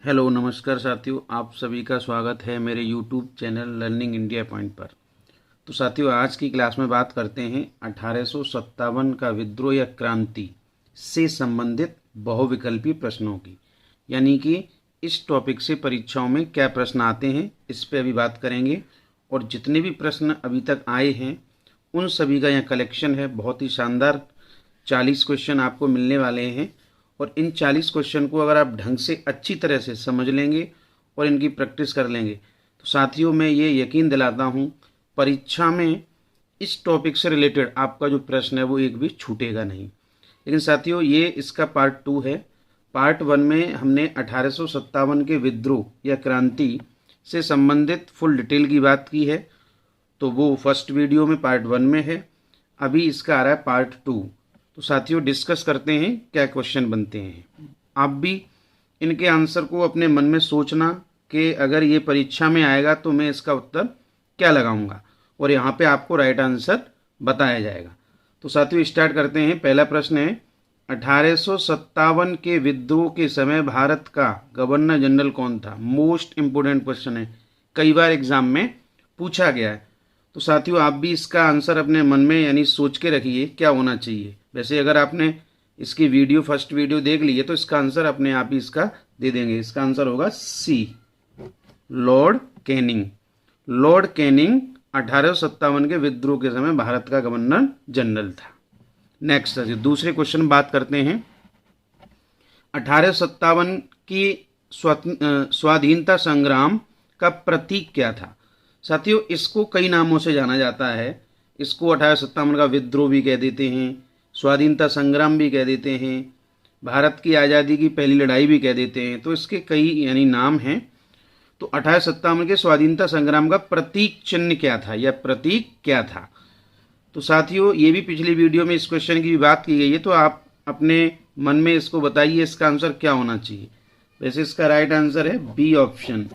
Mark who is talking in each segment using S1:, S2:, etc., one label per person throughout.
S1: Hello नमस्कार साथियों, आप सभी का स्वागत है मेरे YouTube channel learning India point पर। तो साथियों, आज की क्लास में बात करते हैं 1857 का विद्रोह या क्रांति से संबंधित बहुविकल्पी प्रश्नों की। यानी कि इस टॉपिक से परीक्षाओं में क्या प्रश्न आते हैं, इस पे अभी बात करेंगे। और जितने भी प्रश्न अभी तक आए हैं उन सभी का यहाँ कलेक्शन है। बहुत ही शानदार 40 क्वेश्चन आपको मिलने वाले हैं। और इन 40 क्वेश्चन को अगर आप ढंग से अच्छी तरह से समझ लेंगे और इनकी प्रैक्टिस कर लेंगे तो साथियों, मैं ये यकीन दिलाता हूँ परीक्षा में इस टॉपिक से रिलेटेड आपका जो प्रश्न है वो एक भी छूटेगा नहीं। लेकिन साथियों, ये इसका पार्ट 2 है। पार्ट 1 में हमने 1857 के विद्रोह या क्रांति से संबंधित फुल डिटेल की बात की है, तो वो फर्स्ट वीडियो में पार्ट 1 में है। अभी इसका आ रहा है पार्ट 2। तो साथियों, डिस्कस करते हैं क्या क्वेश्चन बनते हैं। आप भी इनके आंसर को अपने मन में सोचना कि अगर ये परीक्षा में आएगा तो मैं इसका उत्तर क्या लगाऊंगा, और यहाँ पे आपको राइट आंसर बताया जाएगा। तो साथियों, स्टार्ट करते हैं। पहला प्रश्न है, 1857 के विद्रोह के समय भारत का गवर्नर जनरल कौन था। मोस्ट इंपोर्टेंट क्वेश्चन है, कई बार एग्जाम में पूछा गया है। तो साथियों, आप भी इसका आंसर अपने मन में यानी सोच के रखिए क्या होना चाहिए। वैसे अगर आपने इसकी फर्स्ट वीडियो देख ली है तो इसका आंसर अपने आप ही इसका दे देंगे। इसका आंसर होगा सी, लॉर्ड कैनिंग। लॉर्ड कैनिंग 1857 के विद्रोह के समय भारत का गवर्नर जनरल था। नेक्स्ट दूसरे क्वेश्चन बात करते हैं। 1857 की स्वाधीनता संग्राम का प्रतीक क्या था। साथियों, इसको कई नामों से जाना जाता है। इसको 1857 का विद्रोह भी कह देते हैं, स्वाधीनता संग्राम भी कह देते हैं, भारत की आज़ादी की पहली लड़ाई भी कह देते हैं। तो इसके कई यानी नाम हैं। तो 1857 के स्वाधीनता संग्राम का प्रतीक चिन्ह क्या था या प्रतीक क्या था। तो साथियों, ये भी पिछली वीडियो में इस क्वेश्चन की भी बात की गई है, तो आप अपने मन में इसको बताइए इसका आंसर क्या होना चाहिए। वैसे इसका राइट आंसर है बी ऑप्शन,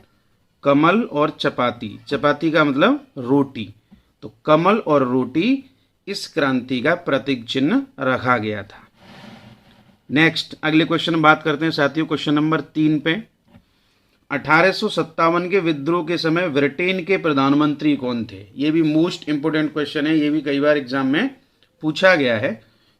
S1: कमल और चपाती। चपाती का मतलब रोटी। तो कमल और रोटी इस क्रांति का प्रतीक चिन्ह रखा गया था। नेक्स्ट अगले क्वेश्चन बात करते हैं साथियों, क्वेश्चन नंबर 3 पे। 1857 के विद्रोह के समय ब्रिटेन के प्रधानमंत्री कौन थे। ये भी मोस्ट इंपोर्टेंट क्वेश्चन है, ये भी कई बार एग्जाम में पूछा गया है।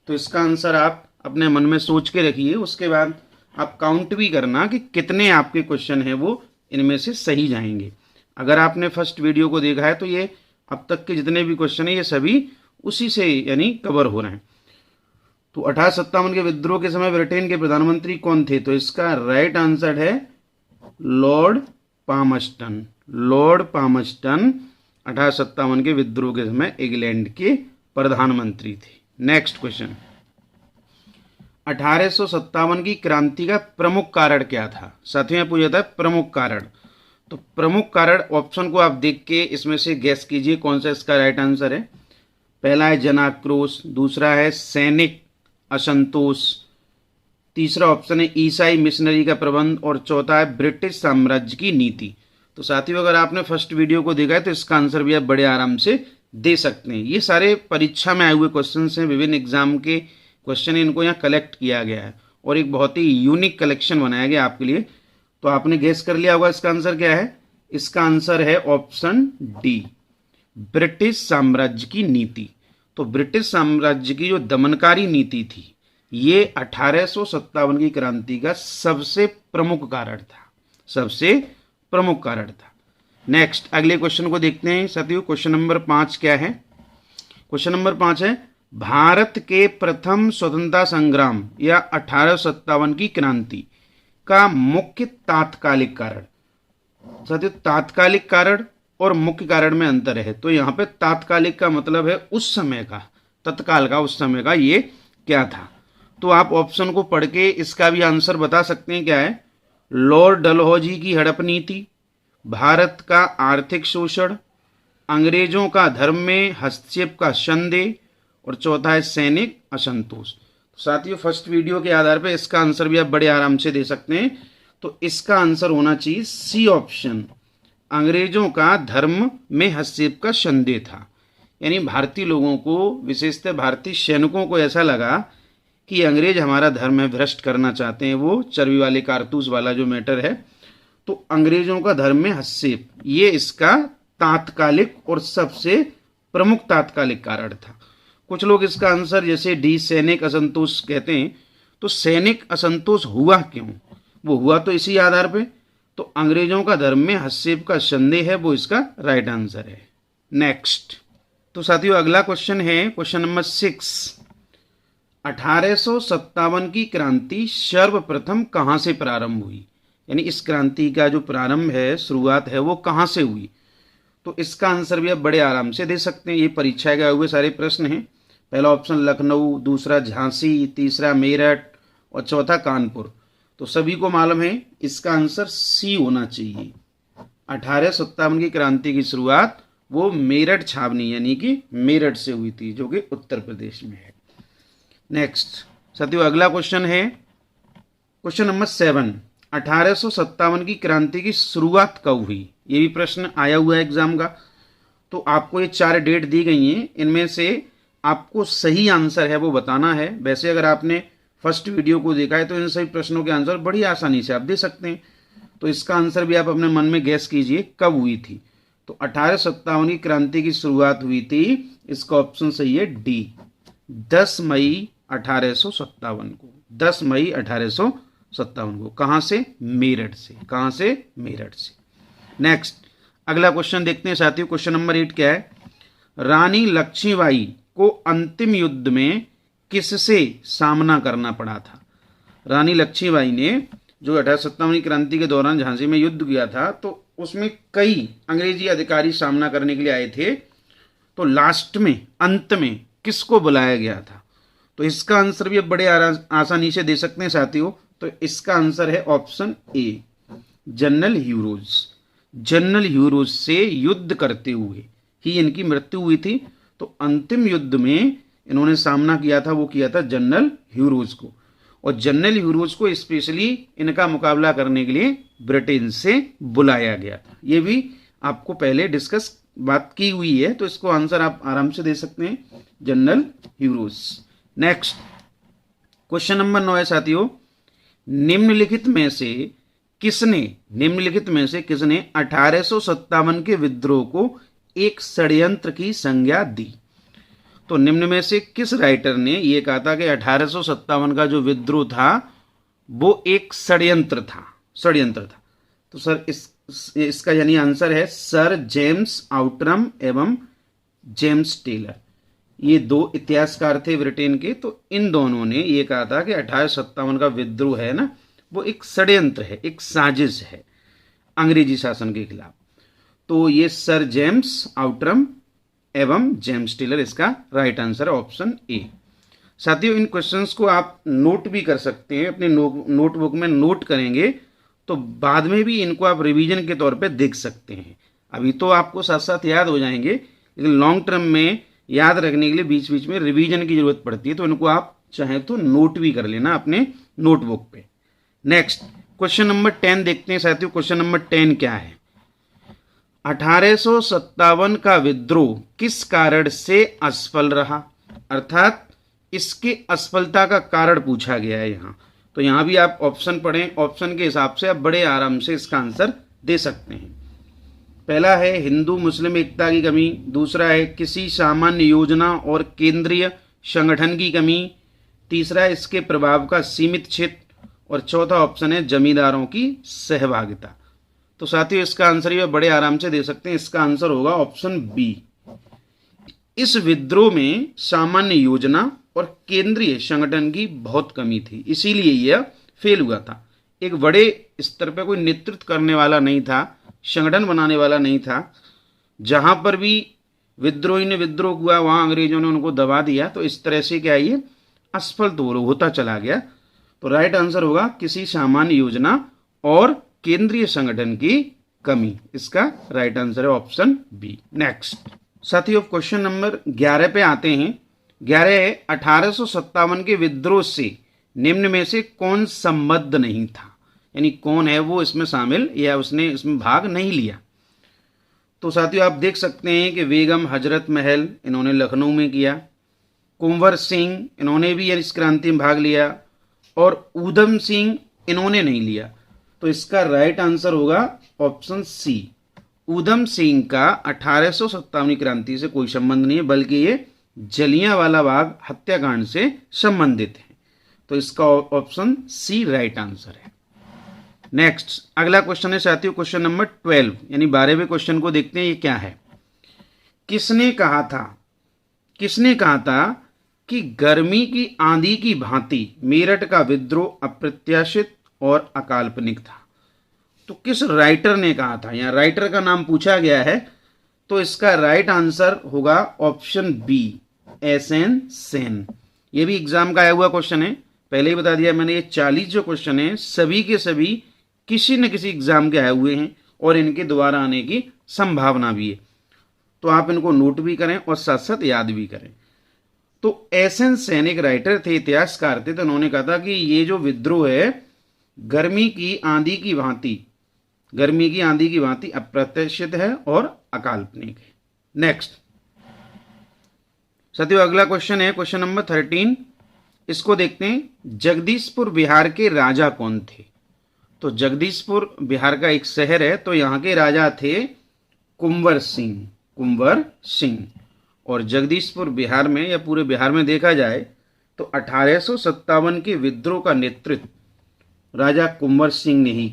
S1: तो इसका आंसर आप अपने मन में सोच के रखिए, उसके बाद आप काउंट भी करना कि कितने आपके क्वेश्चन हैं वो इनमें से सही जाएंगे। अगर आपने फर्स्ट वीडियो को देखा है तो ये अब तक के जितने भी क्वेश्चन हैं ये सभी उसी से यानी कवर हो रहे हैं। तो 1857 के विद्रोह के समय ब्रिटेन के प्रधानमंत्री कौन थे। तो इसका राइट आंसर है लॉर्ड पामस्टन। लॉर्ड पामस्टन 1857 के विद्रोह के समय इंग्लैंड के प्रधानमंत्री थे। नेक्स्ट क्वेश्चन, 1857 की क्रांति का प्रमुख कारण क्या था। साथियों, यहाँ पूछा था प्रमुख कारण। तो प्रमुख कारण ऑप्शन को आप देख के इसमें से गैस कीजिए कौन सा इसका राइट आंसर है। पहला है जन आक्रोश, दूसरा है सैनिक असंतोष, तीसरा ऑप्शन है ईसाई मिशनरी का प्रबंध, और चौथा है ब्रिटिश साम्राज्य की नीति। तो साथियों, अगर आपने फर्स्ट वीडियो को देखा है तो इसका आंसर भी आप बड़े आराम से दे सकते हैं। ये सारे परीक्षा में आए हुए क्वेश्चन हैं, विभिन्न एग्जाम के क्वेश्चन इनको यहाँ कलेक्ट किया गया है और एक बहुत ही यूनिक कलेक्शन बनाया गया आपके लिए। तो आपने गेस कर लिया होगा इसका आंसर क्या है। इसका आंसर है ऑप्शन डी, ब्रिटिश साम्राज्य की नीति। तो ब्रिटिश साम्राज्य की जो दमनकारी नीति थी ये 1857 की क्रांति का सबसे प्रमुख कारण था, सबसे प्रमुख कारण था। नेक्स्ट अगले क्वेश्चन को देखते हैं साथियों। क्वेश्चन नंबर 5 क्या है। क्वेश्चन नंबर 5 है, भारत के प्रथम स्वतंत्रता संग्राम या 1857 की क्रांति का मुख्य तात्कालिक कारण। साथियों, तात्कालिक कारण और मुख्य कारण में अंतर है। तो यहाँ पे तात्कालिक का मतलब है उस समय का, तत्काल का उस समय का ये क्या था। तो आप ऑप्शन को पढ़ के इसका भी आंसर बता सकते हैं क्या है। लॉर्ड डलहौजी की हड़प नीति, भारत का आर्थिक शोषण, अंग्रेजों का धर्म में हस्तक्षेप का संदेह, और चौथा है सैनिक असंतोष। तो साथियों, फर्स्ट वीडियो के आधार पर इसका आंसर भी आप बड़े आराम से दे सकते हैं। तो इसका आंसर होना चाहिए सी ऑप्शन, अंग्रेजों का धर्म में हस्तक्षेप का संदेह था। यानी भारतीय लोगों को, विशेषतः भारतीय सैनिकों को ऐसा लगा कि अंग्रेज हमारा धर्म है भ्रष्ट करना चाहते हैं, वो चर्बी वाले कारतूस वाला जो मैटर है। तो अंग्रेजों का धर्म में हस्तक्षेप, ये इसका तात्कालिक और सबसे प्रमुख तात्कालिक कारण था। कुछ लोग इसका आंसर जैसे डी सैनिक असंतोष कहते हैं। तो सैनिक असंतोष हुआ क्यों? वो हुआ तो इसी आधार पे। तो अंग्रेजों का धर्म में हस्तक्षेप का संदेह है, वो इसका राइट आंसर है। नेक्स्ट, तो साथियों अगला क्वेश्चन है क्वेश्चन नंबर 6। 1857 की क्रांति सर्वप्रथम कहां से प्रारंभ हुई? यानी इस क्रांति का जो प्रारंभ है, शुरुआत है, वो कहां से हुई? तो इसका आंसर भी आप बड़े आराम से दे सकते हैं। ये परीक्षा के आए हुए सारे प्रश्न हैं। पहला ऑप्शन लखनऊ, दूसरा झांसी, तीसरा मेरठ और चौथा कानपुर। तो सभी को मालूम है इसका आंसर सी होना चाहिए। 1857 की क्रांति की शुरुआत वो मेरठ छावनी यानी कि मेरठ से हुई थी, जो कि उत्तर प्रदेश में है। नेक्स्ट साथियों अगला क्वेश्चन है क्वेश्चन नंबर 7। 1857 की क्रांति की शुरुआत कब हुई? ये भी प्रश्न आया हुआ है एग्जाम का। तो आपको ये 4 डेट दी गई हैं, इनमें से आपको सही आंसर है वो बताना है। वैसे अगर आपने फर्स्ट वीडियो को देखा है तो इन सभी प्रश्नों के आंसर बड़ी आसानी से आप दे सकते हैं। तो इसका आंसर भी आप अपने मन में गैस कीजिए कब हुई थी। तो 1857 की क्रांति की शुरुआत हुई थी, इसका ऑप्शन सही है डी, 10 मई 1857 को। 10 मई 1857 को। कहां से? मेरठ से। कहां से? मेरठ से। नेक्स्ट अगला क्वेश्चन देखते हैं साथियों। क्वेश्चन नंबर 8 क्या है? रानी लक्ष्मीबाई को अंतिम युद्ध में किससे सामना करना पड़ा था? रानी लक्ष्मीबाई ने जो 1857 की क्रांति के दौरान झांसी में युद्ध किया था, तो उसमें कई अंग्रेजी अधिकारी सामना करने के लिए आए थे। तो लास्ट में, अंत में किसको बुलाया गया था? तो इसका आंसर भी अब बड़े आसानी से दे सकते हैं साथियों। तो इसका आंसर है option A, general Hugh Rose. General Hugh Rose से युद्ध करते हुए ही इनकी मृत्यु हुई थी। तो अंतिम युद्ध में इन्होंने सामना किया था, वो किया था जनरल ह्यूरोज को। और जनरल ह्यूरोज को स्पेशली इनका मुकाबला करने के लिए ब्रिटेन से बुलाया गया था। ये भी आपको पहले डिस्कस बात की हुई है, तो इसको आंसर आप आराम से दे सकते हैं, general Hugh Rose. Next question number 9 है साथियों। निम्नलिखित में से किसने 1857 के विद्रोह को एक षड्यंत्र की संज्ञा दी? तो निम्न में से किस राइटर ने यह कहा था कि 1857 का जो विद्रोह था वो एक षड्यंत्र था? तो सर इसका यानी आंसर है सर जेम्स आउटरम एवं जेम्स टेलर। ये 2 इतिहासकार थे ब्रिटेन के। तो इन दोनों ने ये कहा था कि 1857 का विद्रोह है ना, वो एक षड्यंत्र है, एक साजिश है अंग्रेजी शासन के खिलाफ। तो ये सर जेम्स आउटरम एवं जेम्स टेलर इसका राइट आंसर है, ऑप्शन ए। साथियों इन क्वेश्चंस को आप नोट भी कर सकते हैं, अपने नोटबुक में नोट करेंगे तो बाद में भी इनको आप रिवीजन के तौर पे देख सकते हैं। अभी तो आपको साथ साथ याद हो जाएंगे, लेकिन लॉन्ग टर्म में याद रखने के लिए बीच बीच में रिवीजन की जरूरत पड़ती है। तो इनको आप चाहें तो नोट भी कर लेना अपने नोटबुक पे। नेक्स्ट क्वेश्चन नंबर 10 देखते हैं साथियों। क्वेश्चन नंबर 10 क्या है? 1857 का विद्रोह किस कारण से असफल रहा? अर्थात इसके असफलता का कारण पूछा गया है यहाँ। तो यहाँ भी आप ऑप्शन पढ़ें, ऑप्शन के हिसाब से आप बड़े आराम से इसका आंसर दे सकते हैं। पहला है हिंदू मुस्लिम एकता की कमी, दूसरा है किसी सामान्य योजना और केंद्रीय संगठन की कमी, तीसरा है इसके प्रभाव का सीमित क्षेत्र, और चौथा ऑप्शन है जमींदारों की सहभागिता। तो साथियों इसका आंसर ये बड़े आराम से दे सकते हैं। इसका आंसर होगा ऑप्शन बी। इस विद्रोह में सामान्य योजना और केंद्रीय संगठन की बहुत कमी थी, इसीलिए यह फेल हुआ था। एक बड़े स्तर पर कोई नेतृत्व करने वाला नहीं था, संगठन बनाने वाला नहीं था। जहां पर भी विद्रोही ने विद्रोह हुआ वहां अंग्रेजों ने उनको दबा दिया। तो इस तरह से क्या ये असफल तो होता चला गया। तो राइट आंसर होगा किसी सामान्य योजना और केंद्रीय संगठन की कमी। इसका राइट आंसर है ऑप्शन बी। नेक्स्ट साथियों क्वेश्चन नंबर 11 पे आते हैं। 11 है 1857 के विद्रोह से निम्न में से कौन संबद्ध नहीं था? यानी कौन है वो इसमें शामिल या उसने इसमें भाग नहीं लिया। तो साथियों आप देख सकते हैं कि बेगम हजरत महल इन्होंने लखनऊ में किया, कुंवर सिंह, इन्होंने भी इस क्रांति में भाग लिया, और ऊधम सिंह, इन्होंने नहीं लिया। तो इसका राइट आंसर होगा ऑप्शन सी। ऊधम सिंह का 1857 क्रांति से कोई संबंध नहीं है, बल्कि ये जलियांवाला बाग हत्याकांड से संबंधित है। तो इसका ऑप्शन सी राइट आंसर है। नेक्स्ट अगला क्वेश्चन है साथियों, क्वेश्चन नंबर 12 यानी 12वें क्वेश्चन को देखते हैं। ये क्या है? किसने कहा था कि गर्मी की आंधी की भांति मेरठ का विद्रोह अप्रत्याशित और अकाल्पनिक था? तो किस राइटर ने कहा था? यहाँ राइटर का नाम पूछा गया है, तो इसका राइट आंसर होगा ऑप्शन बी, एसएन सेन। ये भी एग्जाम का आया हुआ क्वेश्चन है, पहले ही बता दिया मैंने। ये 40 जो क्वेश्चन है सभी के सभी किसी न किसी एग्जाम के आए हुए हैं और इनके दोबारा आने की संभावना भी है, तो आप इनको नोट भी करें और साथ साथ याद भी करें। तो एसएन सेन एक राइटर थे, इतिहासकार थे, तो उन्होंने कहा था कि ये जो विद्रोह है गर्मी की आंधी की भांति अप्रत्याशित है और अकाल्पनिक है। नेक्स्ट साथियों अगला क्वेश्चन है क्वेश्चन नंबर 13। इसको देखते हैं। जगदीशपुर बिहार के राजा कौन थे? तो जगदीशपुर बिहार का एक शहर है, तो यहाँ के राजा थे कुंवर सिंह। और जगदीशपुर बिहार में या पूरे बिहार में देखा जाए तो 1857 के विद्रोह का नेतृत्व राजा कुंवर सिंह ने ही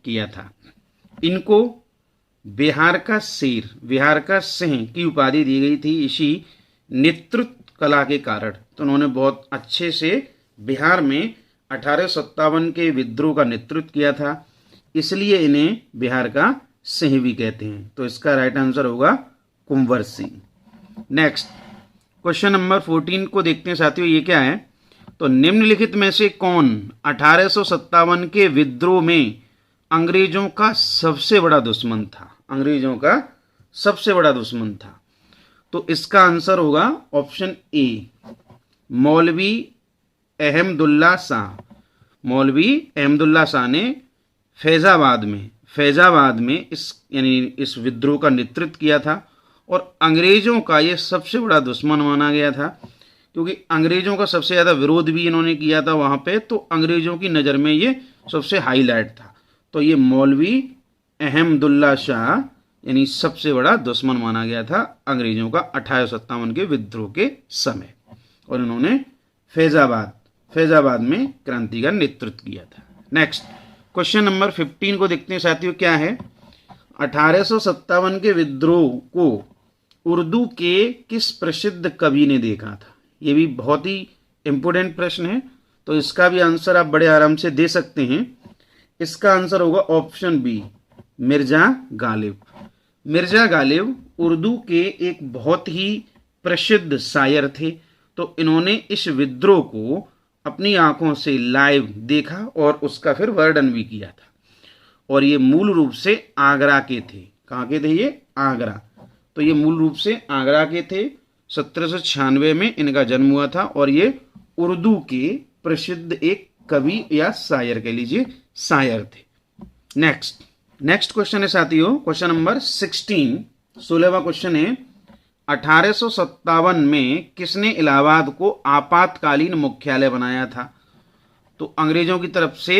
S1: किया था। इनको बिहार का शेर, बिहार का सिंह की उपाधि दी गई थी इसी नेतृत्व कला के कारण। तो उन्होंने बहुत अच्छे से बिहार में 1857 के विद्रोह का नेतृत्व किया था, इसलिए इन्हें बिहार का सिंह भी कहते हैं। तो इसका राइट आंसर होगा Kunwar Singh. Next question number 14 को देखते हैं साथियों। ये क्या है? तो निम्नलिखित में से कौन 1857 के विद्रोह में अंग्रेजों का सबसे बड़ा दुश्मन था? तो इसका आंसर होगा ऑप्शन ए, मौलवी अहमदुल्ला शाह ने फैजाबाद में इस विद्रोह का नेतृत्व किया था। और अंग्रेजों का ये सबसे बड़ा दुश्मन माना गया था, क्योंकि अंग्रेजों का सबसे ज़्यादा विरोध भी इन्होंने किया था वहाँ पे, तो अंग्रेजों की नज़र में ये सबसे हाईलाइट था। तो ये मौलवी अहमदुल्ला शाह यानी सबसे बड़ा दुश्मन माना गया था अंग्रेजों का 1857 के विद्रोह के समय, और इन्होंने फैजाबाद में क्रांति का नेतृत्व किया था। नेक्स्ट क्वेश्चन नंबर 15 को देखते हैं साथियों। क्या है? 1857 के विद्रोह को उर्दू के किस प्रसिद्ध कवि ने देखा था? ये भी बहुत ही इंपोर्टेंट प्रश्न है, तो इसका भी आंसर आप बड़े आराम से दे सकते हैं। इसका आंसर होगा ऑप्शन बी, मिर्जा गालिब उर्दू के एक बहुत ही प्रसिद्ध शायर थे। तो इन्होंने इस विद्रोह को अपनी आंखों से लाइव देखा और उसका फिर वर्णन भी किया था। और ये मूल रूप से आगरा के थे। कहाँ के थे ये? आगरा। तो ये मूल रूप से आगरा के थे। 1796 में इनका जन्म हुआ था, और ये उर्दू के प्रसिद्ध एक कवि या शायर कह लीजिए, शायर थे। नेक्स्ट क्वेश्चन है साथियों क्वेश्चन नंबर 16, 16वां क्वेश्चन है। 1857 में किसने इलाहाबाद को आपातकालीन मुख्यालय बनाया था? तो अंग्रेजों की तरफ से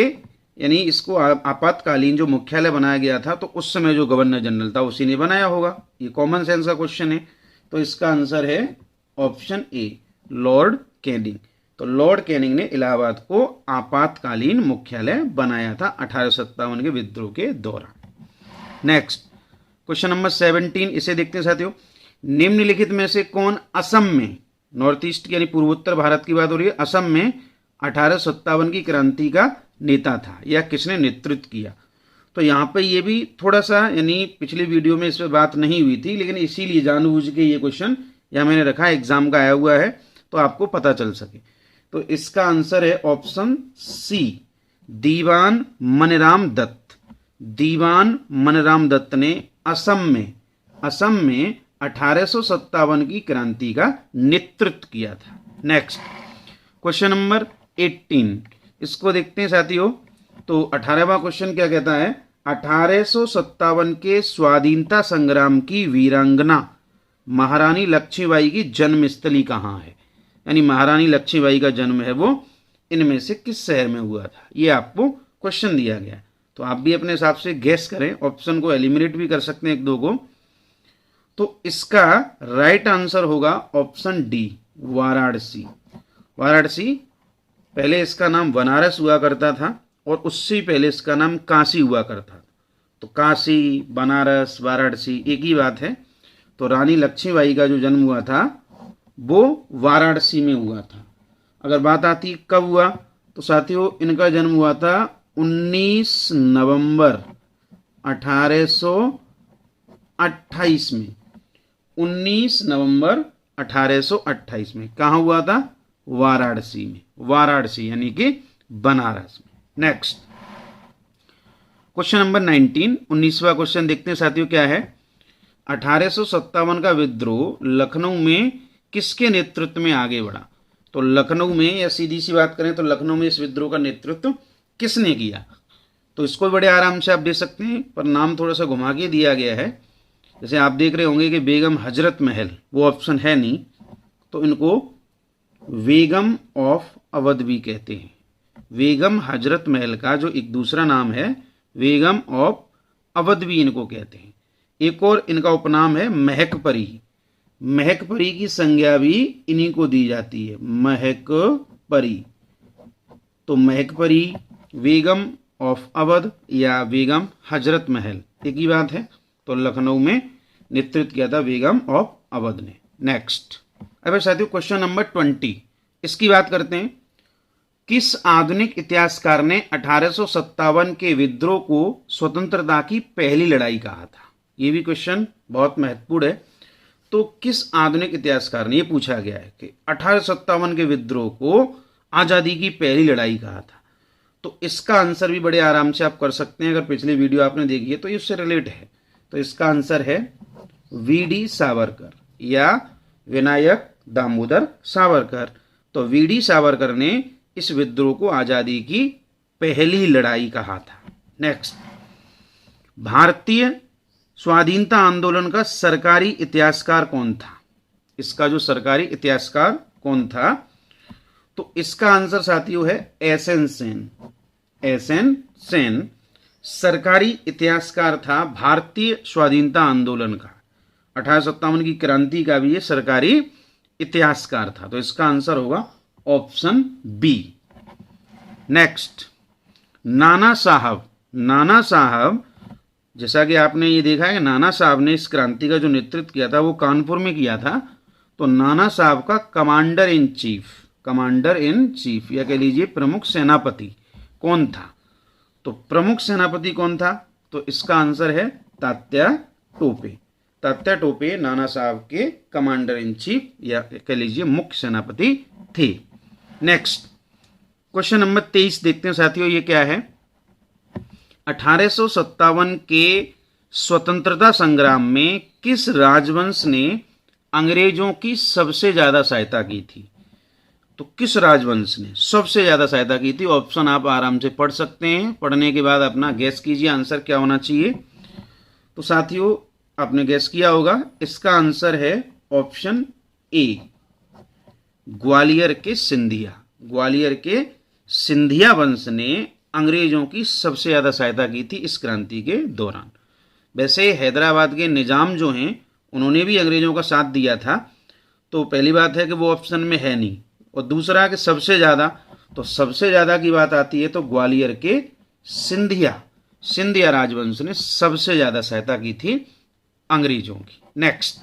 S1: यानी इसको आपातकालीन जो मुख्यालय बनाया गया था, तो उस समय जो गवर्नर जनरल था उसी ने बनाया होगा। ये कॉमन सेंस का क्वेश्चन है, तो इसका आंसर है ऑप्शन ए, लॉर्ड कैनिंग। तो लॉर्ड कैनिंग ने इलाहाबाद को आपातकालीन मुख्यालय बनाया था 1857 के विद्रोह के दौरान। नेक्स्ट क्वेश्चन नंबर 17, इसे देखते हैं साथियों। निम्नलिखित में से कौन असम में, नॉर्थ ईस्ट यानी पूर्वोत्तर भारत की बात हो रही है, असम में 1857 की क्रांति का नेता था या किसने नेतृत्व किया? तो यहाँ पे ये भी थोड़ा सा यानी पिछली वीडियो में इस पर बात नहीं हुई थी, लेकिन इसीलिए जानबूझ के ये क्वेश्चन यहाँ मैंने रखा, एग्जाम का आया हुआ है तो आपको पता चल सके। तो इसका आंसर है ऑप्शन सी, दीवान मनराम दत्त ने असम में 1857 की क्रांति का नेतृत्व किया था। नेक्स्ट क्वेश्चन नंबर 18, इसको देखते हैं साथियों। तो 18वां क्वेश्चन क्या कहता है? 1857 के स्वाधीनता संग्राम की वीरांगना महारानी लक्ष्मीबाई की जन्मस्थली कहाँ है, यानी महारानी लक्ष्मीबाई का जन्म है वो इनमें से किस शहर में हुआ था, ये आपको क्वेश्चन दिया गया। तो आप भी अपने हिसाब से गेस करें, ऑप्शन को एलिमिनेट भी कर सकते हैं एक दो को। तो इसका राइट आंसर होगा ऑप्शन डी, वाराणसी। वाराणसी, पहले इसका नाम बनारस हुआ करता था और उससे पहले इसका नाम काशी हुआ करता था। तो काशी, बनारस, वाराणसी एक ही बात है। तो रानी लक्ष्मीबाई का जो जन्म हुआ था वो वाराणसी में हुआ था। अगर बात आती कब हुआ, तो साथियों इनका जन्म हुआ था 19 नवंबर 1828 में। 19 नवंबर 1828 में कहाँ हुआ था? वाराणसी में। वाराणसी यानी कि बनारस में। नेक्स्ट क्वेश्चन नंबर 19, 19वां क्वेश्चन देखते हैं साथियों क्या है। 1857 का विद्रोह लखनऊ में किसके नेतृत्व में आगे बढ़ा? तो लखनऊ में, या सीधी सी बात करें तो लखनऊ में इस विद्रोह का नेतृत्व किसने किया? तो इसको बड़े आराम से आप दे सकते हैं, पर नाम थोड़ा सा घुमा के दिया गया है। जैसे आप देख रहे होंगे कि बेगम हजरत महल, वो ऑप्शन है नहीं, तो इनको बेगम ऑफ अवध भी कहते हैं। बेगम हजरत महल का जो एक दूसरा नाम है बेगम ऑफ अवध भी इनको कहते हैं। एक और इनका उपनाम है महकपरी। महकपरी की संज्ञा भी इन्हीं को दी जाती है, महकपरी। तो महकपरी, बेगम ऑफ अवध या बेगम हजरत महल एक ही बात है। तो लखनऊ में नेतृत्व किया था बेगम ऑफ अवध ने। नेक्स्ट, अब साथियों क्वेश्चन नंबर 20, इसकी बात करते हैं। किस आधुनिक इतिहासकार ने 1857 के विद्रोह को स्वतंत्रता की पहली लड़ाई कहा था? ये भी क्वेश्चन बहुत महत्वपूर्ण है। तो किस आधुनिक इतिहासकार ने, ये पूछा गया है कि 1857 के विद्रोह को आजादी की पहली लड़ाई कहा था। तो इसका आंसर भी बड़े आराम से आप कर सकते हैं। अगर पिछली वीडियो आपने देखी है तो ये उससे रिलेट है। तो इसका आंसर है वीडी सावरकर या विनायक दामोदर सावरकर। तो वीडी सावरकर ने इस विद्रोह को आजादी की पहली लड़ाई कहा था। नेक्स्ट, भारतीय स्वाधीनता आंदोलन का सरकारी इतिहासकार कौन था? इसका जो सरकारी इतिहासकार कौन था, तो इसका आंसर साथियों है एसएन सेन। एसएन सेन सरकारी इतिहासकार था भारतीय स्वाधीनता आंदोलन का। 1857 की क्रांति का भी ये सरकारी इतिहासकार था। तो इसका आंसर होगा ऑप्शन बी। नेक्स्ट, नाना साहब। नाना साहब, जैसा कि आपने ये देखा है कि नाना साहब ने इस क्रांति का जो नेतृत्व किया था वो कानपुर में किया था। तो नाना साहब का कमांडर इन चीफ या कह लीजिए प्रमुख सेनापति कौन था? तो प्रमुख सेनापति कौन था? तो इसका आंसर है तात्या टोपे। तात्या टोपे नाना साहब के कमांडर इन चीफ या कह लीजिए मुख्य सेनापति थे। नेक्स्ट, क्वेश्चन नंबर 23 देखते हैं साथियों, ये क्या है। 1857 के स्वतंत्रता संग्राम में किस राजवंश ने अंग्रेजों की सबसे ज्यादा सहायता की थी? तो किस राजवंश ने सबसे ज्यादा सहायता की थी? ऑप्शन आप आराम से पढ़ सकते हैं। पढ़ने के बाद अपना गैस कीजिए आंसर क्या होना चाहिए। तो साथियों आपने गैस किया होगा, इसका आंसर है ऑप्शन ए, ग्वालियर के सिंधिया। ग्वालियर के सिंधिया वंश ने अंग्रेजों की सबसे ज्यादा सहायता की थी इस क्रांति के दौरान। वैसे हैदराबाद के निजाम जो हैं उन्होंने भी अंग्रेजों का साथ दिया था। तो पहली बात है कि वो ऑप्शन में है नहीं, और दूसरा कि सबसे ज्यादा, तो सबसे ज्यादा की बात आती है तो ग्वालियर के सिंधिया राजवंश ने सबसे ज्यादा सहायता की थी अंग्रेजों की। नेक्स्ट,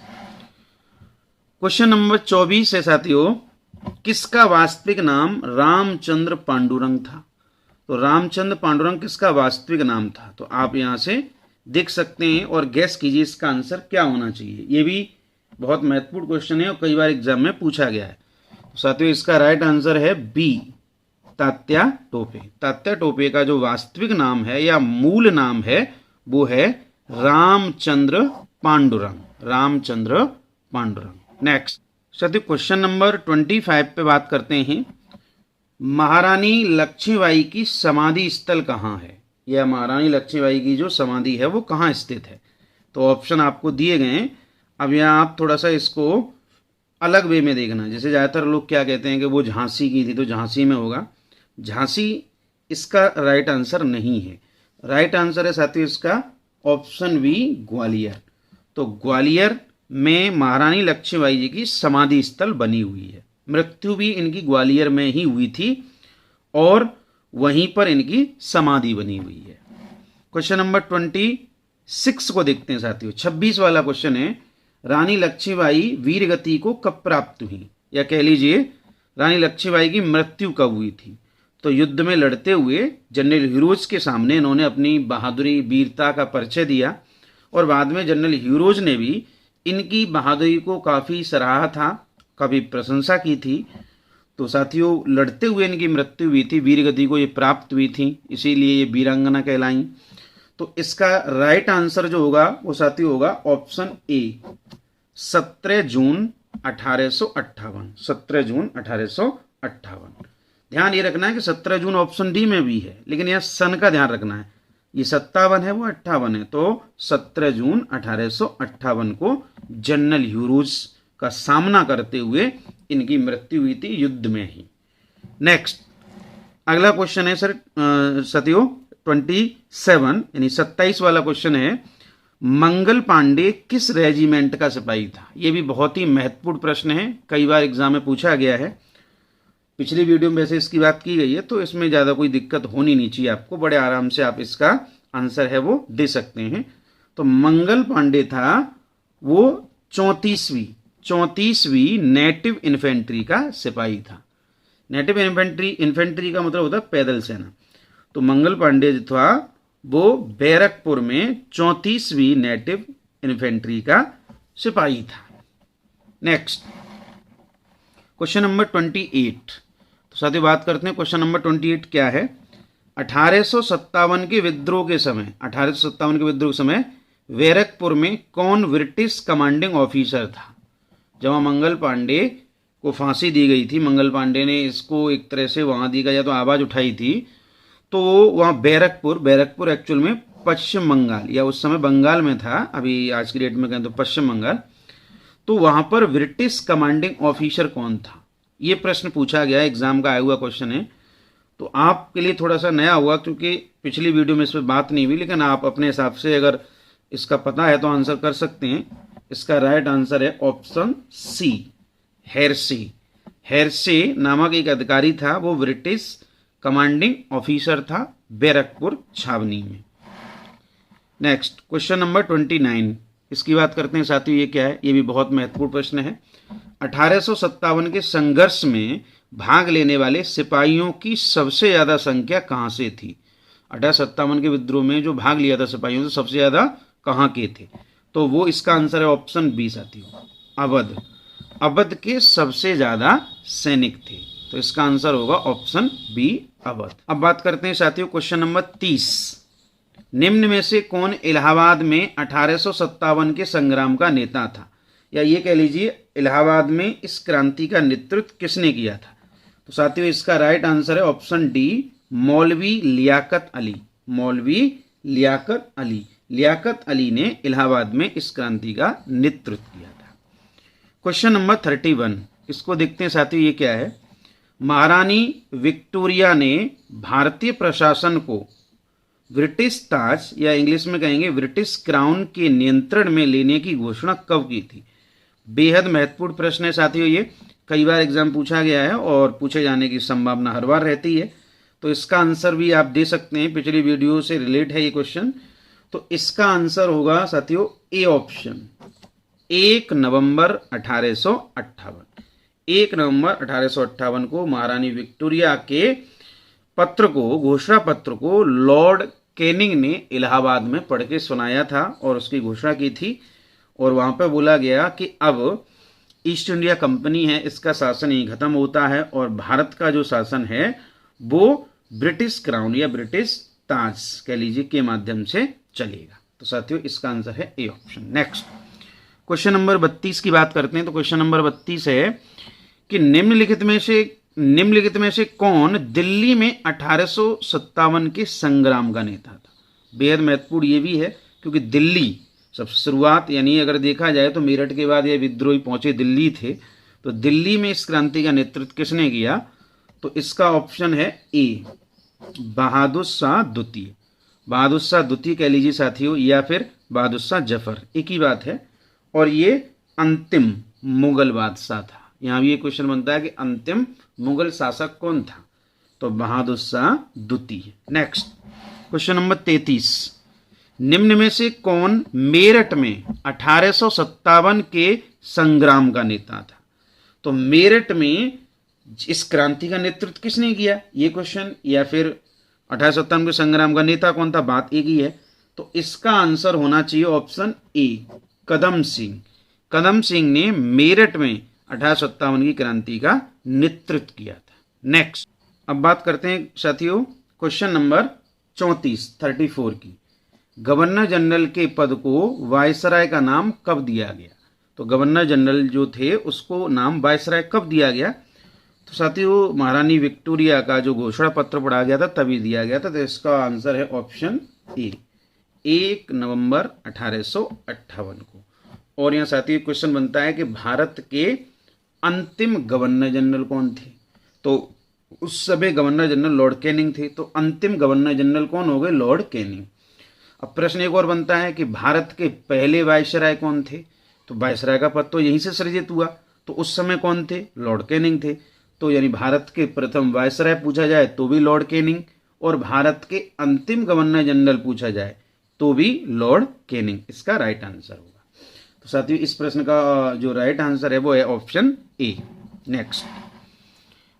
S1: क्वेश्चन नंबर 24 है साथियों, किसका वास्तविक नाम रामचंद्र पांडुरंग था? तो रामचंद्र पांडुरंग किसका वास्तविक नाम था? तो आप यहां से देख सकते हैं और गैस कीजिए इसका आंसर क्या होना चाहिए। ये भी बहुत महत्वपूर्ण क्वेश्चन है और कई बार एग्जाम में पूछा गया है। तो साथियों इसका राइट आंसर है बी, तात्या टोपे। तात्या टोपे का जो वास्तविक नाम है या मूल नाम है वो है रामचंद्र पांडुरंग। रामचंद्र पांडुरंग। नेक्स्ट साथियों क्वेश्चन नंबर 25 पे बात करते हैं। महारानी लक्ष्मीबाई की समाधि स्थल कहाँ है, या महारानी लक्ष्मीबाई की जो समाधि है वो कहाँ स्थित है? तो ऑप्शन आपको दिए गए हैं। अब यहाँ आप थोड़ा सा इसको अलग वे में देखना। जैसे ज़्यादातर लोग क्या कहते हैं कि वो झांसी की थी, तो झांसी में होगा। झांसी इसका राइट आंसर नहीं है। राइट आंसर है साथियों इसका ऑप्शन बी, ग्वालियर। तो ग्वालियर में महारानी लक्ष्मीबाई जी की समाधि स्थल बनी हुई है। मृत्यु भी इनकी ग्वालियर में ही हुई थी और वहीं पर इनकी समाधि बनी हुई है। क्वेश्चन नंबर 26 को देखते हैं साथियों। 26 वाला क्वेश्चन है, रानी लक्ष्मीबाई वीर गति को कब प्राप्त हुई, या कह लीजिए रानी लक्ष्मीबाई की मृत्यु कब हुई थी। तो युद्ध में लड़ते हुए जनरल हीरोज के सामने इन्होंने अपनी बहादुरी वीरता का परिचय दिया और बाद में जनरल हीरोज ने भी इनकी बहादुरी को काफ़ी सराहा था, काफ़ी प्रशंसा की थी। तो साथियों लड़ते हुए इनकी मृत्यु हुई थी, वीर गति को ये प्राप्त हुई थी, इसीलिए ये वीरांगना कहलाई। तो इसका राइट आंसर जो होगा वो साथियों होगा ऑप्शन ए, 17 जून 1858। 17 जून 1858। ध्यान ये रखना है कि 17 जून ऑप्शन डी में भी है, लेकिन यह सन का ध्यान रखना है। ये 57 है, वो 58 है। तो 17 जून 1858 को जनरल ह्यूरोज का सामना करते हुए इनकी मृत्यु हुई थी युद्ध में ही। नेक्स्ट अगला क्वेश्चन है सर साथियों 27 यानी 27 वाला क्वेश्चन है, मंगल पांडे किस रेजिमेंट का सिपाही था। यह भी बहुत ही महत्वपूर्ण प्रश्न है, कई बार एग्जाम में पूछा गया है। पिछली वीडियो में वैसे इसकी बात की गई है, तो इसमें ज़्यादा कोई दिक्कत होनी नहीं चाहिए आपको, बड़े आराम से आप इसका आंसर है वो दे सकते हैं। तो मंगल पांडे था वो 34वीं नेटिव इन्फेंट्री का सिपाही था। नेटिव इन्फेंट्री का मतलब होता है पैदल सेना। तो मंगल पांडे जो था वो बैरकपुर में 34वीं नेटिव इन्फेंट्री का सिपाही था। Next question number 28। तो साथियों बात करते हैं क्वेश्चन नंबर 28 क्या है। 1857 के विद्रोह के समय बैरकपुर में कौन ब्रिटिश कमांडिंग ऑफिसर था। जब मंगल पांडे को फांसी दी गई थी, मंगल पांडे ने इसको एक तरह से वहां दी गया तो आवाज उठाई थी, तो वहाँ बैरकपुर एक्चुअल में पश्चिम बंगाल या उस समय बंगाल में था, अभी आज की डेट में कहें तो पश्चिम बंगाल। तो वहां पर ब्रिटिश कमांडिंग ऑफिसर कौन था, ये प्रश्न पूछा गया, एग्जाम का आया हुआ क्वेश्चन है। तो आपके लिए थोड़ा सा नया हुआ क्योंकि पिछली वीडियो में इस पर बात नहीं हुई, लेकिन आप अपने हिसाब से अगर इसका पता है तो आंसर कर सकते हैं। इसका राइट आंसर है ऑप्शन सी, हेरसे। हेरसे नामक एक अधिकारी था, वो ब्रिटिश कमांडिंग ऑफिसर था बैरकपुर छावनी में। नेक्स्ट क्वेश्चन नंबर 29, इसकी बात करते हैं साथियों। ये क्या है, ये भी बहुत महत्वपूर्ण प्रश्न है। 1857 के संघर्ष में भाग लेने वाले सिपाहियों की सबसे ज्यादा संख्या कहां से थी। 1857 के विद्रोह में जो भाग लिया था सिपाहियों से सबसे ज्यादा कहां के थे, तो वो इसका आंसर है ऑप्शन बी साथियों, अवध। अवध के सबसे ज्यादा सैनिक थे, तो इसका आंसर होगा ऑप्शन बी, अवध। अब बात करते हैं साथियों क्वेश्चन नंबर 30। निम्न में से कौन इलाहाबाद में 1857 के संग्राम का नेता था, या ये कह लीजिए इलाहाबाद में इस क्रांति का नेतृत्व किसने किया था। तो साथियों इसका राइट आंसर है ऑप्शन डी, मौलवी लियाकत अली। मौलवी लियाकत अली, लियाकत अली ने इलाहाबाद में इस क्रांति का नेतृत्व किया था। क्वेश्चन नंबर 31, इसको देखते हैं साथियों। ये क्या है, महारानी विक्टोरिया ने भारतीय प्रशासन को ब्रिटिश ताज या इंग्लिश में कहेंगे ब्रिटिश क्राउन के नियंत्रण में लेने की घोषणा कब की थी। बेहद महत्वपूर्ण प्रश्न है साथियों, ये कई बार एग्जाम पूछा गया है और पूछे जाने की संभावना हर बार रहती है। तो इसका आंसर भी आप दे सकते हैं, पिछली वीडियो से रिलेट है ये क्वेश्चन। तो इसका आंसर होगा साथियों ए ऑप्शन, 1 नवंबर 1858। 1 नवंबर 1858 को महारानी विक्टोरिया के पत्र को, घोषणा पत्र को लॉर्ड कैनिंग ने इलाहाबाद में पढ़ के सुनाया था और उसकी घोषणा की थी। और वहां पर बोला गया कि अब ईस्ट इंडिया कंपनी है, इसका शासन ही खत्म होता है और भारत का जो शासन है वो ब्रिटिश क्राउन या ब्रिटिश ताज कह लीजिए के माध्यम से चलेगा। तो साथियों इसका आंसर है A option. Next question number 32 की बात करते हैं। तो क्वेश्चन नंबर 32 है कि निम्नलिखित में से कौन दिल्ली में 1857 के संग्राम का नेता था। बेहद महत्वपूर्ण ये भी है क्योंकि दिल्ली सब शुरुआत यानी अगर देखा जाए तो मेरठ के बाद ये विद्रोही पहुंचे दिल्ली थे, तो दिल्ली में इस क्रांति का नेतृत्व किसने किया? तो इसका ऑप्शन है ए, बहादुर शाह द्वितीय। बहादुर शाह द्वितीय कह लीजिए साथियों, या फिर बहादुर शाह जफर, एक ही बात है। और ये अंतिम मुगल बादशाह था। यहाँ भी ये क्वेश्चन बनता है कि अंतिम मुगल शासक कौन था? तो बहादुर शाह द्वितीय। नेक्स्ट क्वेश्चन नंबर 33, निम्न में से कौन मेरठ में 1857 के संग्राम का नेता था? तो मेरठ में इस क्रांति का नेतृत्व किसने किया, ये क्वेश्चन, या फिर 1857 के संग्राम का नेता कौन था, बात एक ही है। तो इसका आंसर होना चाहिए ऑप्शन ए, कदम सिंह। कदम सिंह ने मेरठ में 1857 की क्रांति का नेतृत्व किया था। नेक्स्ट अब बात करते हैं साथियों क्वेश्चन नंबर 34 की। गवर्नर जनरल के पद को वायसराय का नाम कब दिया गया? तो गवर्नर जनरल जो थे उसको नाम वायसराय कब दिया गया? तो साथियों महारानी विक्टोरिया का जो घोषणा पत्र पढ़ा गया था तभी दिया गया था। तो इसका आंसर है ऑप्शन ए, 1 नवंबर 1858 को। और यहाँ साथियों क्वेश्चन बनता है कि भारत के अंतिम गवर्नर जनरल कौन थे? तो उस समय गवर्नर जनरल लॉर्ड कैनिंग थे, तो अंतिम गवर्नर जनरल कौन हो गए? Lord Canning. अब प्रश्न एक और बनता है कि भारत के पहले वायसराय कौन थे? तो वायसराय का पद तो यहीं से सृजित हुआ, तो उस समय कौन थे? लॉर्ड कैनिंग थे। तो यानी भारत के प्रथम वायसराय पूछा जाए तो भी लॉर्ड कैनिंग, और भारत के अंतिम गवर्नर जनरल पूछा जाए तो भी लॉर्ड कैनिंग इसका राइट आंसर होगा। तो साथियों इस प्रश्न का जो राइट आंसर है वो है option A. Next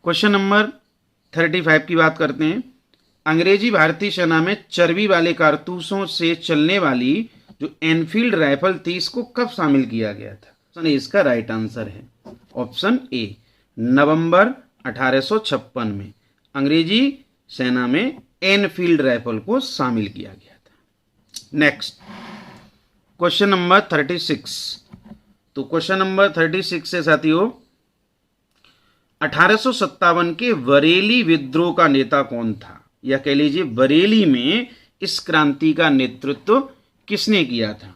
S1: question number 35 की बात करते हैं। अंग्रेजी भारतीय सेना में चर्बी वाले कारतूसों से चलने वाली जो एनफील्ड राइफल थी इसको कब शामिल किया गया था? इसका राइट आंसर है ऑप्शन ए, नवंबर 1856 में अंग्रेजी सेना में एनफील्ड राइफल को शामिल किया गया था। Next question number 36। तो क्वेश्चन नंबर 36 से साथियों 1857 के बरेली विद्रोह का नेता कौन था, या कह लीजिए बरेली में इस क्रांति का नेतृत्व किसने किया था?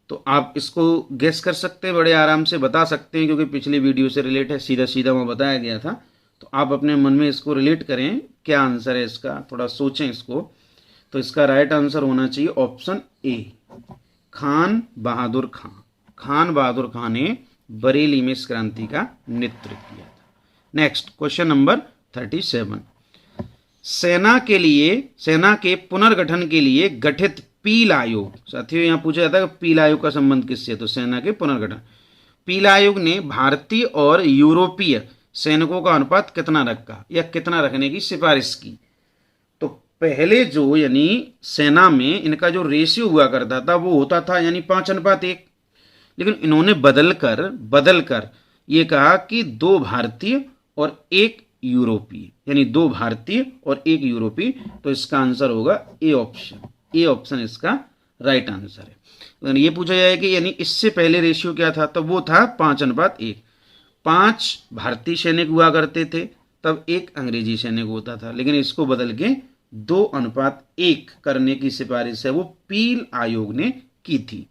S1: तो आप इसको गेस कर सकते हैं, बड़े आराम से बता सकते हैं, क्योंकि पिछले वीडियो से रिलेट है, सीधा सीधा वहाँ बताया गया था। तो आप अपने मन में इसको रिलेट करें, क्या आंसर है इसका, थोड़ा सोचें इसको। तो इसका राइट आंसर होना चाहिए ऑप्शन ए, खान बहादुर खां। खान बहादुर खां ने बरेली में इस क्रांति का नेतृत्व किया था। Next question number 37। सेना के पुनर्गठन के लिए गठित पील आयोग, साथियों यहाँ पूछा जाता है पील आयोग का संबंध किससे है? तो सेना के पुनर्गठन। पील आयोग ने भारतीय और यूरोपीय सैनिकों का अनुपात कितना रखा या कितना रखने की सिफारिश की? तो पहले जो यानी सेना में इनका जो रेशियो हुआ करता था वो होता था यानी 5:1, लेकिन इन्होंने बदल कर ये कहा कि 2 भारतीय और 1 यूरोपीय, यानी 2 भारतीय और 1 यूरोपीय। तो इसका आंसर होगा ए ऑप्शन। ए ऑप्शन इसका राइट आंसर है। तो ये पूछा जाए कि यानी इससे पहले रेशियो क्या था, तो वो था 5:1। 5 भारतीय सैनिक हुआ करते थे, तब 1 अंग्रेजी सैनिक होता था, लेकिन इसको बदल के 2:1 करने की सिफारिश है वो पील आयोग ने की थी।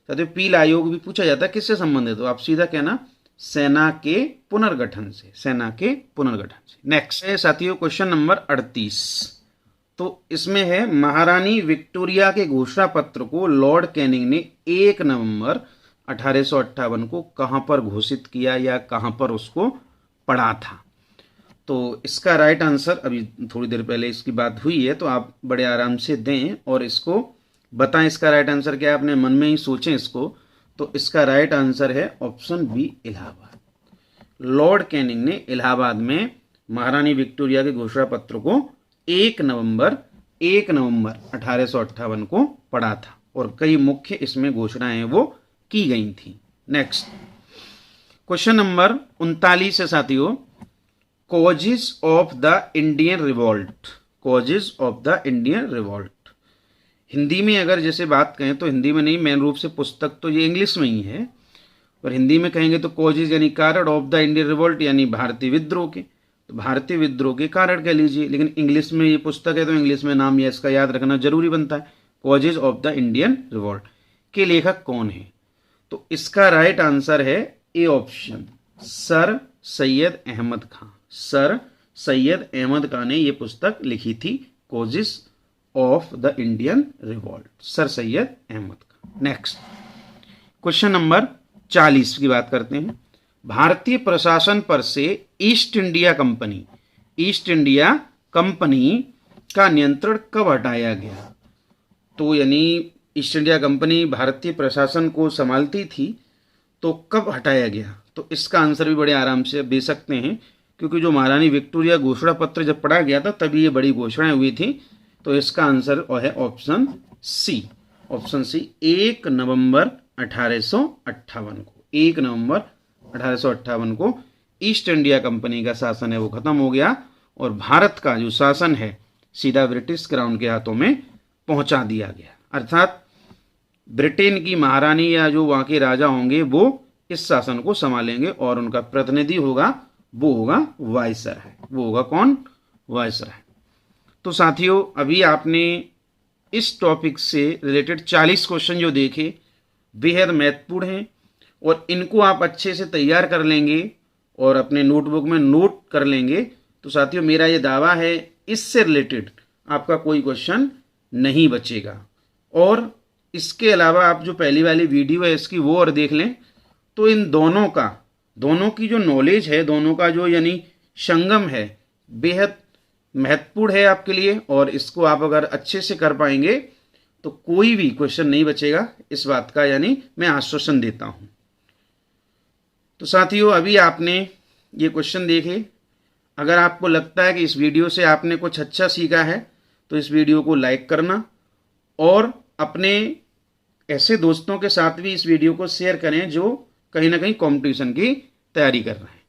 S1: तो पील आयोग भी पूछा जाता है किससे संबंधित, तो आप सीधा कहना सेना के पुनर्गठन से, सेना के पुनर्गठन से। नेक्स्ट है साथियों क्वेश्चन नंबर 38। तो इसमें है महारानी विक्टोरिया के घोषणा पत्र को लॉर्ड कैनिंग ने 1 नवंबर 1858 को कहां पर घोषित किया या कहां पर उसको पढ़ा था? तो इसका राइट आंसर अभी थोड़ी देर पहले इसकी बात हुई है, तो आप बड़े आराम से दें और इसको बताएं इसका राइट आंसर क्या है, अपने मन में ही सोचें इसको। तो इसका राइट आंसर है option B, Allahabad. Lord Canning ने इलाहाबाद में महारानी विक्टोरिया के घोषणा पत्र को 1 नवंबर 1858 को पढ़ा था, और कई मुख्य इसमें घोषणाएं वो की गई थी। नेक्स्ट क्वेश्चन नंबर 39 है साथियों, causes of the Indian revolt. Causes of the Indian revolt Hindi में अगर जैसे बात कहें तो हिंदी में नहीं, मेन रूप से पुस्तक तो ये इंग्लिश में ही है, और हिंदी में कहेंगे तो कॉजेज यानी कारण ऑफ द इंडियन रिवॉल्ट यानी भारतीय विद्रोह के, तो भारतीय विद्रोह के कारण कह लीजिए, लेकिन इंग्लिश में ये पुस्तक है तो इंग्लिश में नाम या इसका याद रखना जरूरी बनता है, causes of the Indian revolt. के लेखक कौन है? तो इसका राइट आंसर है A option, sir Syed Ahmad Khan. Sir Syed Ahmad Khan ने ये पुस्तक लिखी थी, causes of the Indian revolt, sir Syed Ahmad Khan. Next question number 40 की बात करते हैं। भारतीय प्रशासन पर से ईस्ट इंडिया कंपनी का नियंत्रण कब हटाया गया? तो यानी ईस्ट इंडिया कंपनी भारतीय प्रशासन को संभालती थी, तो कब हटाया गया? तो इसका आंसर भी बड़े आराम से दे सकते हैं, क्योंकि जो महारानी विक्टोरिया घोषणा पत्र जब पढ़ा गया था तभी ये बड़ी घोषणाएं हुई थी। तो इसका आंसर है ऑप्शन सी, 1 नवंबर 1858 को, 1 नवंबर 1858 को ईस्ट इंडिया कंपनी का शासन है वो खत्म हो गया और भारत का जो शासन है सीधा ब्रिटिश क्राउन के हाथों में पहुंचा दिया गया। अर्थात ब्रिटेन की महारानी या जो वहां के राजा होंगे वो इस शासन को संभालेंगे और उनका प्रतिनिधि होगा, वो होगा वायसराय। वो होगा कौन? वायसराय। तो साथियों, अभी आपने इस टॉपिक से रिलेटेड 40 क्वेश्चन जो देखे बेहद महत्वपूर्ण हैं और इनको आप अच्छे से तैयार कर लेंगे और अपने नोटबुक में नोट कर लेंगे तो साथियों मेरा ये दावा है इससे रिलेटेड आपका कोई क्वेश्चन नहीं बचेगा। और इसके अलावा आप जो पहली वाली वीडियो है इसकी वो और देख लें, तो इन दोनों की जो नॉलेज है, दोनों का जो यानी संगम है, बेहद महत्वपूर्ण है आपके लिए और इसको आप अगर अच्छे से कर पाएंगे तो कोई भी क्वेश्चन नहीं बचेगा, इस बात का यानी मैं आश्वासन देता हूं। तो साथियों, अभी आपने ये क्वेश्चन देखे, अगर आपको लगता है कि इस वीडियो से आपने कुछ अच्छा सीखा है तो इस वीडियो को लाइक करना और अपने ऐसे दोस्तों के साथ भी इस वीडियो को शेयर करें जो कहीं ना कहीं कंपटीशन की तैयारी कर रहे हैं।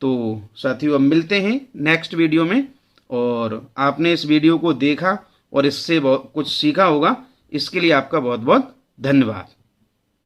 S1: तो साथियों, अब मिलते हैं नेक्स्ट वीडियो में और आपने इस वीडियो को देखा और इससे बहुत कुछ सीखा होगा, इसके लिए आपका बहुत बहुत धन्यवाद।